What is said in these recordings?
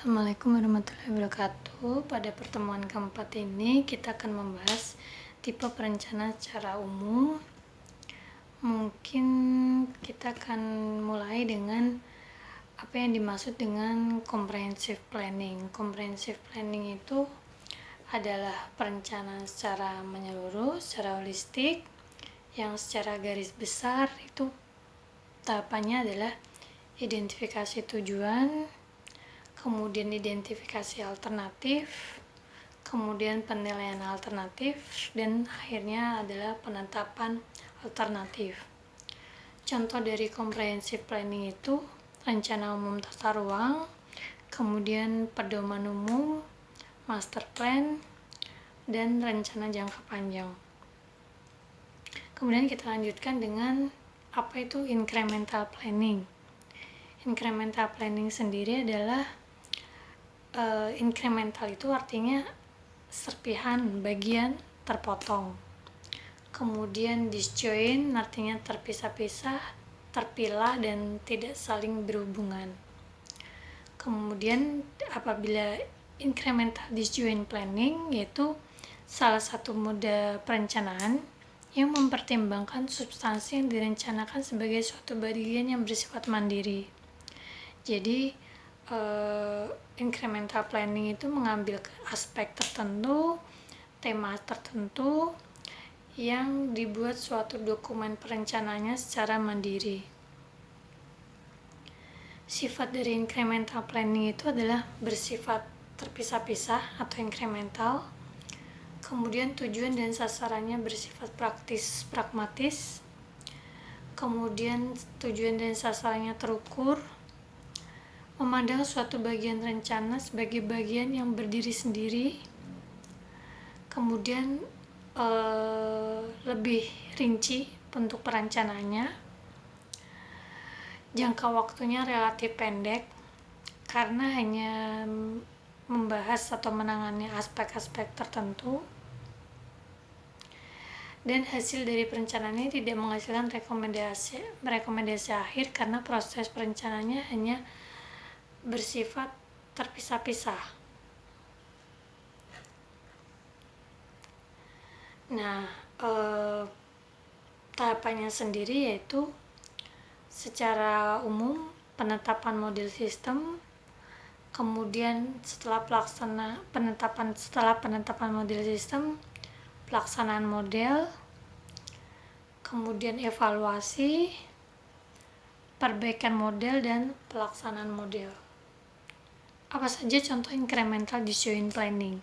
Assalamualaikum warahmatullahi wabarakatuh. Pada pertemuan keempat ini kita akan membahas tipe perencanaan secara umum. Mungkin kita akan mulai dengan apa yang dimaksud dengan comprehensive planning. Comprehensive planning itu adalah perencanaan secara menyeluruh, secara holistik, yang secara garis besar itu tahapannya adalah identifikasi tujuan, kemudian identifikasi alternatif, kemudian penilaian alternatif, dan akhirnya adalah penetapan alternatif. Contoh dari comprehensive planning itu rencana umum tata ruang, kemudian pedoman umum, master plan, dan rencana jangka panjang. Kemudian kita lanjutkan dengan apa itu incremental planning. Incremental planning sendiri adalah incremental itu artinya serpihan, bagian, terpotong. Kemudian disjoint artinya terpisah-pisah, terpilah, dan tidak saling berhubungan. Kemudian apabila incremental disjoint planning yaitu salah satu mode perencanaan yang mempertimbangkan substansi yang direncanakan sebagai suatu bagian yang bersifat mandiri. Jadi incremental planning itu mengambil aspek tertentu, tema tertentu yang dibuat suatu dokumen perencanaannya secara mandiri. Sifat dari incremental planning itu adalah bersifat terpisah-pisah atau incremental. Kemudian tujuan dan sasarannya bersifat praktis, pragmatis. Kemudian tujuan dan sasarannya terukur. Memandang suatu bagian rencana sebagai bagian yang berdiri sendiri. Kemudian lebih rinci bentuk perencanaannya. Jangka waktunya relatif pendek karena hanya membahas atau menangani aspek-aspek tertentu. Dan hasil dari perencanaannya tidak menghasilkan rekomendasi akhir karena proses perencanaannya hanya bersifat terpisah-pisah. Nah, tahapannya sendiri yaitu secara umum penetapan model sistem, kemudian setelah penetapan model sistem, pelaksanaan model, kemudian evaluasi, perbaikan model, dan pelaksanaan model. Apa saja contoh incremental disjoint planning?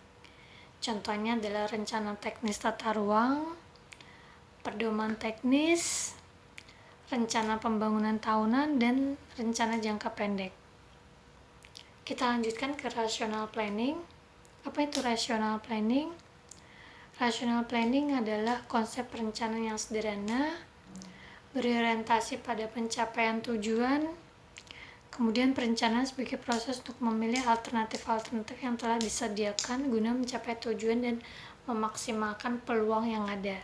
Contohnya adalah rencana teknis tata ruang, pedoman teknis, rencana pembangunan tahunan, dan rencana jangka pendek. Kita lanjutkan ke rational planning. Apa itu rational planning? Rational planning adalah konsep perencanaan yang sederhana, berorientasi pada pencapaian tujuan, kemudian perencanaan sebagai proses untuk memilih alternatif-alternatif yang telah disediakan guna mencapai tujuan dan memaksimalkan peluang yang ada.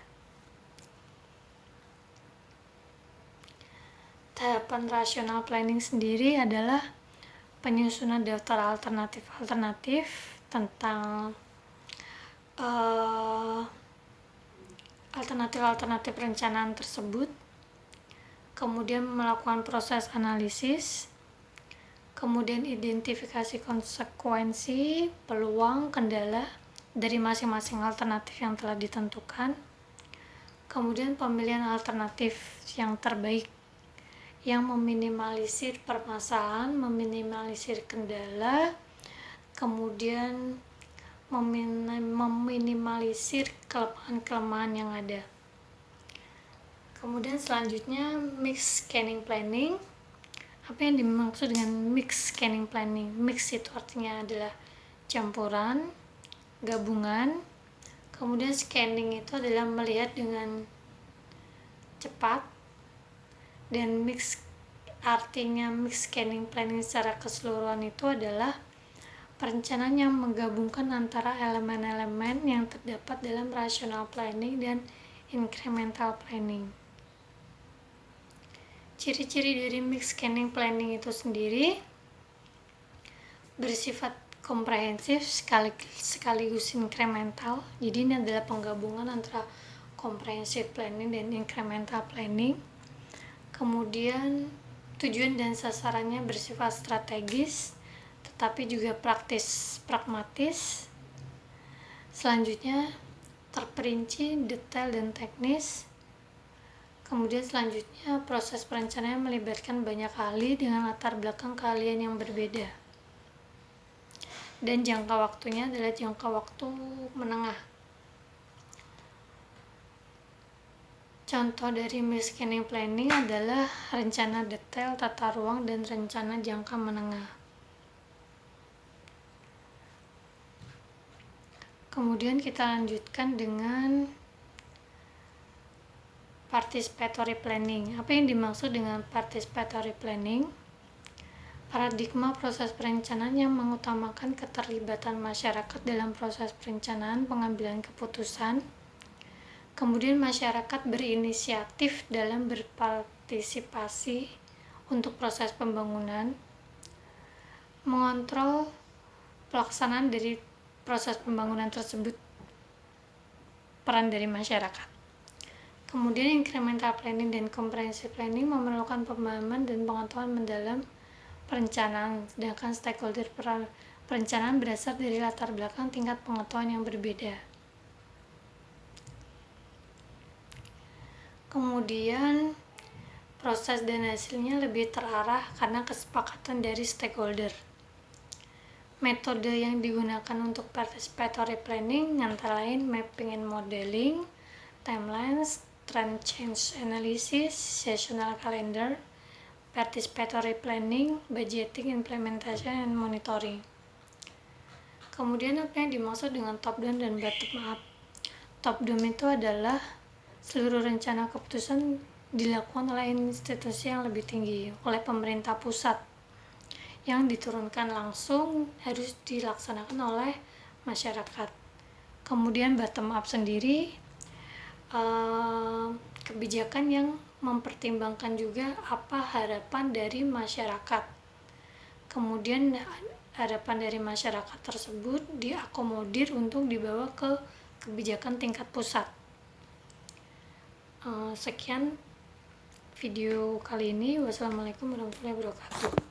Tahapan rational planning sendiri adalah penyusunan daftar alternatif-alternatif tentang alternatif-alternatif perencanaan tersebut, kemudian melakukan proses analisis, kemudian identifikasi konsekuensi, peluang, kendala dari masing-masing alternatif yang telah ditentukan, kemudian pemilihan alternatif yang terbaik yang meminimalisir permasalahan, meminimalisir kendala, kemudian meminimalisir kelemahan-kelemahan yang ada. Kemudian selanjutnya mix scanning planning. Apa yang dimaksud dengan mix scanning planning? Mix itu artinya adalah campuran, gabungan. Kemudian scanning itu adalah melihat dengan cepat. Dan mix scanning planning secara keseluruhan itu adalah perencanaan yang menggabungkan antara elemen-elemen yang terdapat dalam rational planning dan incremental planning. Ciri-ciri dari mix scanning planning itu sendiri, bersifat komprehensif sekaligus incremental. Jadi ini adalah penggabungan antara comprehensive planning dan incremental planning. Kemudian tujuan dan sasarannya bersifat strategis tetapi juga pragmatis. Selanjutnya terperinci, detail dan teknis. Kemudian selanjutnya proses perencanaan melibatkan banyak ahli dengan latar belakang keahlian yang berbeda. Dan jangka waktunya adalah jangka waktu menengah. Contoh dari scanning planning adalah rencana detail, tata ruang, dan rencana jangka menengah. Kemudian kita lanjutkan dengan participatory planning. Apa yang dimaksud dengan participatory planning? Paradigma proses perencanaan yang mengutamakan keterlibatan masyarakat dalam proses perencanaan pengambilan keputusan. Kemudian masyarakat berinisiatif dalam berpartisipasi untuk proses pembangunan, mengontrol pelaksanaan dari proses pembangunan tersebut, peran dari masyarakat. Kemudian incremental planning dan comprehensive planning memerlukan pemahaman dan pengetahuan mendalam perencanaan, sedangkan stakeholder perencanaan berasal dari latar belakang tingkat pengetahuan yang berbeda. Kemudian proses dan hasilnya lebih terarah karena kesepakatan dari stakeholder. Metode yang digunakan untuk participatory planning antara lain mapping and modeling, timelines, trend change analysis, seasonal calendar, participatory planning, budgeting, implementation, and monitoring. Kemudian apa yang dimaksud dengan top down dan bottom up? Top down itu adalah seluruh rencana keputusan dilakukan oleh institusi yang lebih tinggi, oleh pemerintah pusat, yang diturunkan langsung harus dilaksanakan oleh masyarakat. Kemudian bottom up sendiri, kebijakan yang mempertimbangkan juga apa harapan dari masyarakat. Kemudian harapan dari masyarakat tersebut diakomodir untuk dibawa ke kebijakan tingkat pusat. Sekian video kali ini. Wassalamualaikum warahmatullahi wabarakatuh.